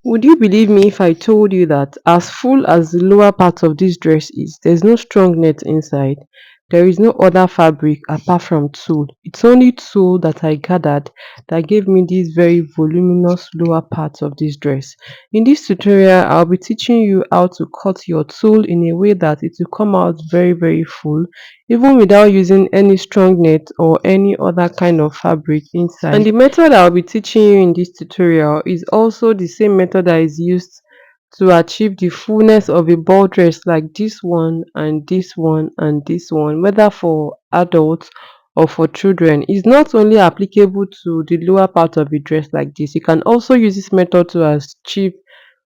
Would you believe me if I told you that as full as the lower part of this dress is, there's no strong net inside? There is no other fabric apart from tulle. It's only tulle that I gathered that gave me this very voluminous lower part of this dress. In this tutorial, I'll be teaching you how to cut your tulle in a way that it will come out very full, even without using any strong net or any other kind of fabric inside. And the method I'll be teaching you in this tutorial is also the same method that is used to achieve the fullness of a ball dress, like this one and this one and this one, whether for adults or for children. Is not only applicable to the lower part of a dress like this. You can also use this method to achieve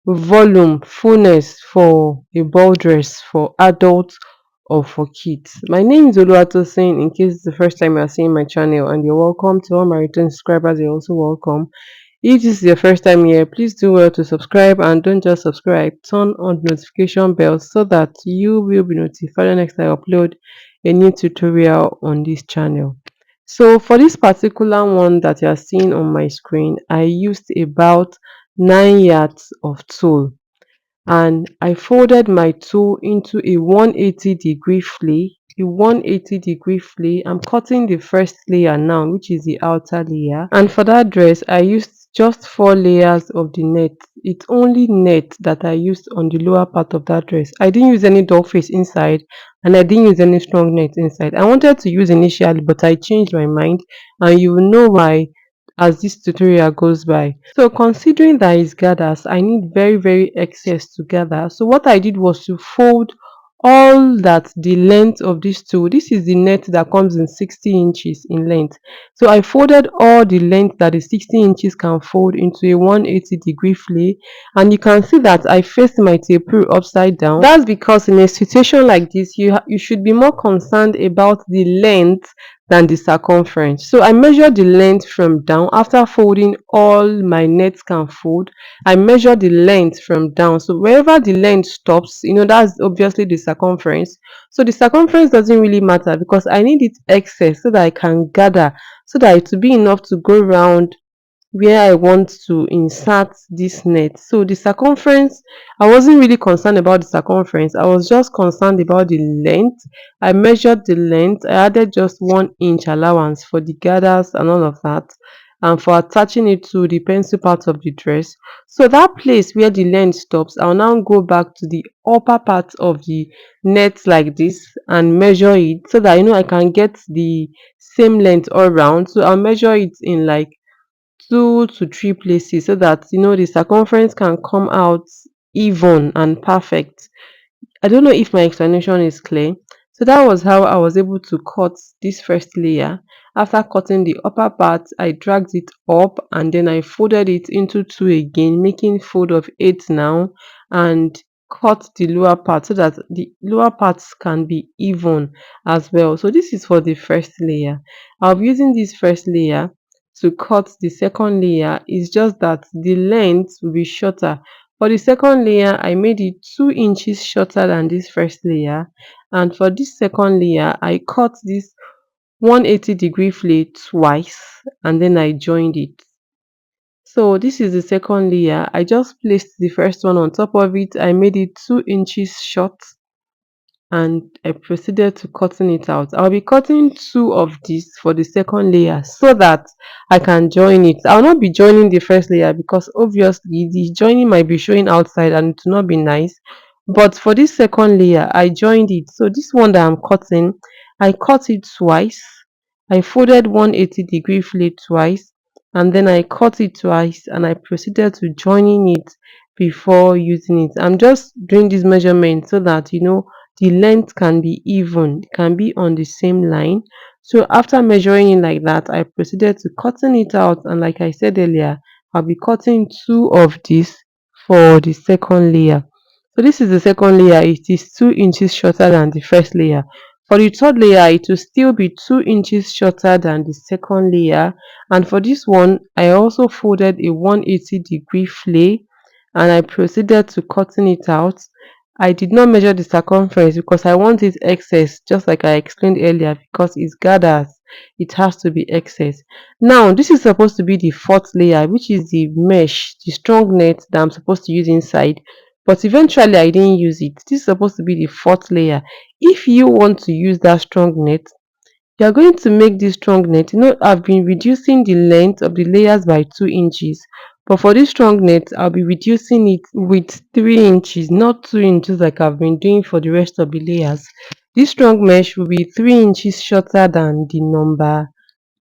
volume, fullness for a ball dress for adults or for kids. My name is Oluwatosin. In case it's the first time you are seeing my channel, and you're welcome. To all my return subscribers, you're also welcome. If this is your first time here, please do well to subscribe, and don't just subscribe, turn on the notification bell so that you will be notified the next time I upload a new tutorial on this channel. So for this particular one that you are seeing on my screen, I used about 9 yards of tulle, and I folded my tulle into a 180-degree flay. A 180-degree flay. I'm cutting the first layer now, which is the outer layer. And for that dress, I used just 4 layers of the net. It's only net that I used on the lower part of that dress. I didn't use any doll face inside, and I didn't use any strong net inside. I wanted to use initially, but I changed my mind, and you will know why as this tutorial goes by. So considering that it's gathers, I need very excess to gather. So what I did was to fold all that the length of this tool. This is the net that comes in 60 inches in length. So I folded all the length that the 60 inches can fold into a 180-degree flay, and you can see that I faced my tape rule upside down. That's because in a situation like this, you should be more concerned about the length than the circumference. So I measure the length from down after folding all my nets can fold. I measure the length from down. So wherever the length stops, that's obviously the circumference. So the circumference doesn't really matter because I need it excess so that I can gather, so that it will be enough to go around where I want to insert this net. So the circumference, I wasn't really concerned about the circumference. I was just concerned about the length. I measured the length. I added just 1 inch allowance for the gathers and all of that, and for attaching it to the pencil part of the dress. So that place where the length stops, I'll now go back to the upper part of the net like this and measure it, so that I can get the same length all around. So I'll measure it in like 2 to 3 places, so that the circumference can come out even and perfect. I don't know if my explanation is clear. So that was how I was able to cut this first layer. After cutting the upper part, I dragged it up and then I folded it into two again, making fold of 8 now, and cut the lower part so that the lower parts can be even as well. So this is for the first layer. I'll be using this first layer to cut the second layer. It's just that the length will be shorter. For the second layer, I made it 2 inches shorter than this first layer, and for this second layer, I cut this 180-degree flay twice and then I joined it. So this is the second layer. I just placed the first one on top of it. I made it 2 inches short and I proceeded to cutting it out. I'll be cutting two of these for the second layer so that I can join it. I'll not be joining the first layer because obviously the joining might be showing outside and it will not be nice. But for this second layer, I joined it. So this one that I'm cutting, I cut it twice. I folded 180-degree flay twice, and then I cut it twice and I proceeded to joining it before using it. I'm just doing this measurement so that the length can be even, can be on the same line. So after measuring it like that, I proceeded to cutting it out, and like I said earlier, I'll be cutting two of these for the second layer. So this is the second layer. It is 2 inches shorter than the first layer. For the third layer, it will still be 2 inches shorter than the second layer. And for this one, I also folded a 180-degree flay and I proceeded to cutting it out. I did not measure the circumference because I want it excess, just like I explained earlier, because it's gathers, it has to be excess. Now, this is supposed to be the fourth layer, which is the mesh, the strong net that I'm supposed to use inside. But eventually, I didn't use it. This is supposed to be the fourth layer. If you want to use that strong net, you are going to make this strong net. I've been reducing the length of the layers by 2 inches. But for this strong net, I'll be reducing it with 3 inches, not 2 inches like I've been doing for the rest of the layers. This strong mesh will be 3 inches shorter than the number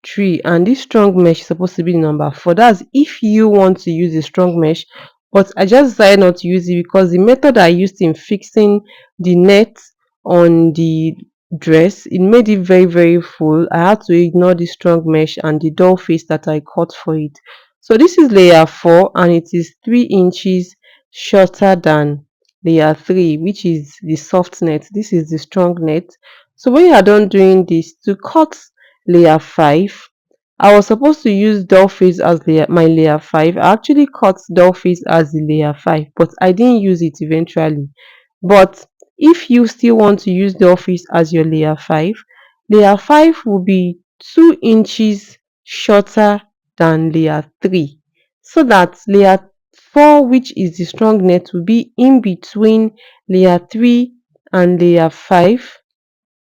3, and this strong mesh is supposed to be the number 4. That's if you want to use a strong mesh, but I just decided not to use it because the method I used in fixing the net on the dress, it made it very very full. I had to ignore the strong mesh and the doll face that I cut for it. So this is layer 4 and it is 3 inches shorter than layer 3, which is the soft net. This is the strong net. So when you are done doing this, to cut layer 5, I was supposed to use doll face as my layer 5. I actually cut doll face as the layer 5, but I didn't use it eventually. But if you still want to use the office as your layer 5 will be 2 inches shorter than layer 3. So that layer 4, which is the strong net, will be in between layer 3 and layer 5,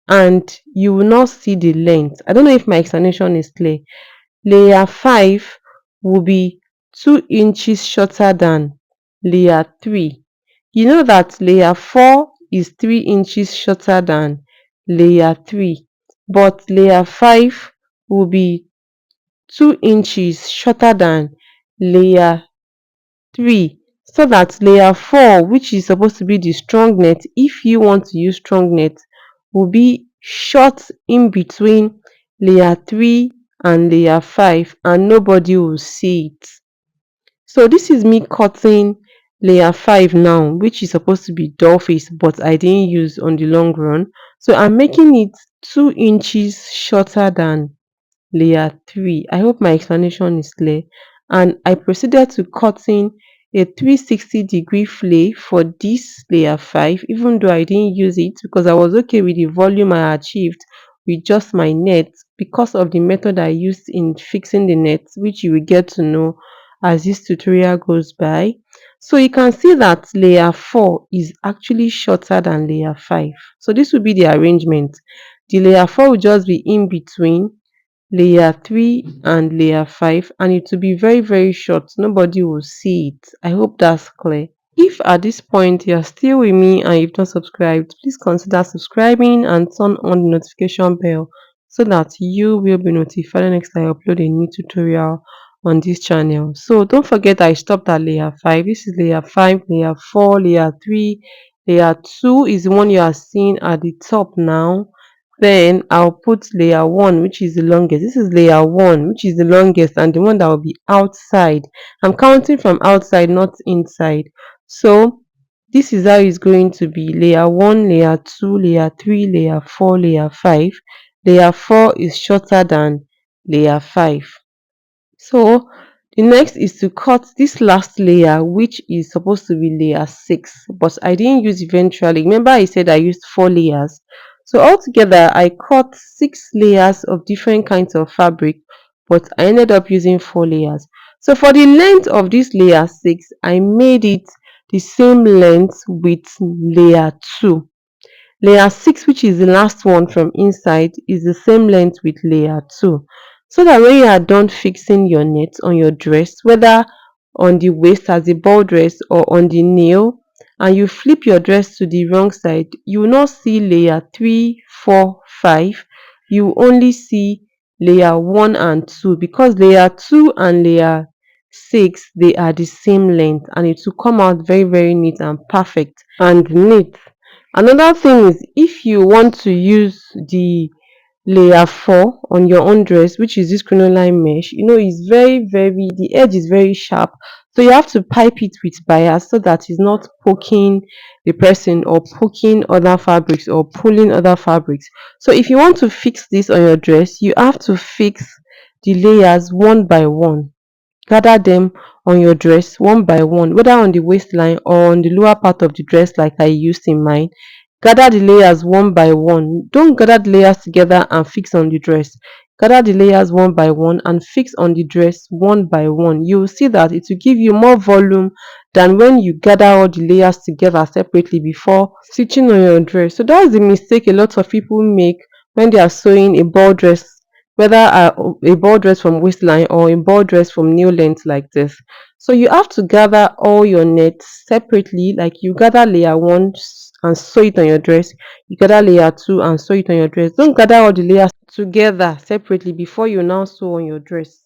and you will not see the length. I don't know if my explanation is clear. Layer 5 will be 2 inches shorter than layer 3. You know that layer 4 is 3 inches shorter than layer 3, but layer 5 will be 2 inches shorter than layer 3. So that layer 4, which is supposed to be the strong net, if you want to use strong net, will be short in between layer 3 and layer 5, and nobody will see it. So this is me cutting layer 5 now, which is supposed to be doll face, but I didn't use on the long run. So I'm making it 2 inches shorter than layer 3. I hope my explanation is clear. And I proceeded to cutting a 360-degree flay for this layer 5, even though I didn't use it because I was okay with the volume I achieved with just my net because of the method I used in fixing the net, which you will get to know as this tutorial goes by. So you can see that layer 4 is actually shorter than layer 5. So this will be the arrangement. The layer 4 will just be in between layer 3 and layer 5, and it will be very very short. Nobody will see it. I hope that's clear. If at this point you're still with me and you've not subscribed, please consider subscribing and turn on the notification bell so that you will be notified next time I upload a new tutorial on this channel. So don't forget I stopped at layer 5. This is layer 5, layer 4, layer 3, layer 2 is the one you are seeing at the top now. Then I'll put layer 1, which is the longest. This is layer 1, which is the longest and the one that will be outside. I'm counting from outside, not inside. So this is how it's going to be: layer 1, layer 2, layer 3, layer 4, layer 5. Layer 4 is shorter than layer 5. So the next is to cut this last layer, which is supposed to be layer 6, but I didn't use eventually. Remember I said I used 4 layers. So altogether I cut 6 layers of different kinds of fabric, but I ended up using 4 layers. So for the length of this layer 6, I made it the same length with layer 2. Layer 6, which is the last one from inside, is the same length with layer 2. So that when you are done fixing your net on your dress, whether on the waist as a ball dress or on the nail, and you flip your dress to the wrong side, you will not see layer 3, 4, 5. You will only see layer 1 and 2, because layer 2 and layer 6, they are the same length, and it will come out very very neat and perfect and neat. Another thing is, if you want to use the layer 4 on your own dress, which is this crinoline mesh, it's very very, the edge is very sharp, so you have to pipe it with bias so that it's not poking the person or poking other fabrics or pulling other fabrics. So if you want to fix this on your dress, you have to fix the layers one by one. gather them on your dress one by one, whether on the waistline or on the lower part of the dress like I used in mine. Gather the layers one by one. Don't gather the layers together and fix on the dress. Gather the layers one by one and fix on the dress one by one. You will see that it will give you more volume than when you gather all the layers together separately before stitching on your dress. So that's the mistake a lot of people make when they are sewing a ball dress, whether a ball dress from waistline or a ball dress from nail length like this. So you have to gather all your nets separately, like you gather layer one and sew it on your dress, you gather layer two and sew it on your dress. Don't gather all the layers together separately before you now sew on your dress.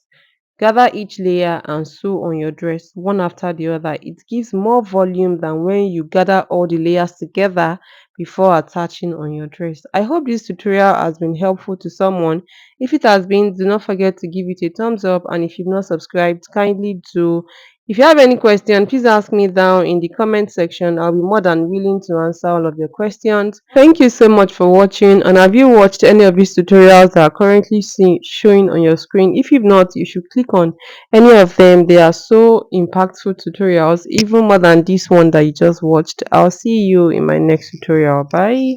Gather each layer and sew on your dress one after the other. It gives more volume than when you gather all the layers together before attaching on your dress. I hope this tutorial has been helpful to someone. If it has been, do not forget to give it a thumbs up, and if you've not subscribed, kindly do. If you have any question, please ask me down in the comment section. I'll be more than willing to answer all of your questions. Thank you so much for watching. And have you watched any of these tutorials that are currently showing on your screen? If you've not, you should click on any of them. They are so impactful tutorials, even more than this one that you just watched. I'll see you in my next tutorial. Bye.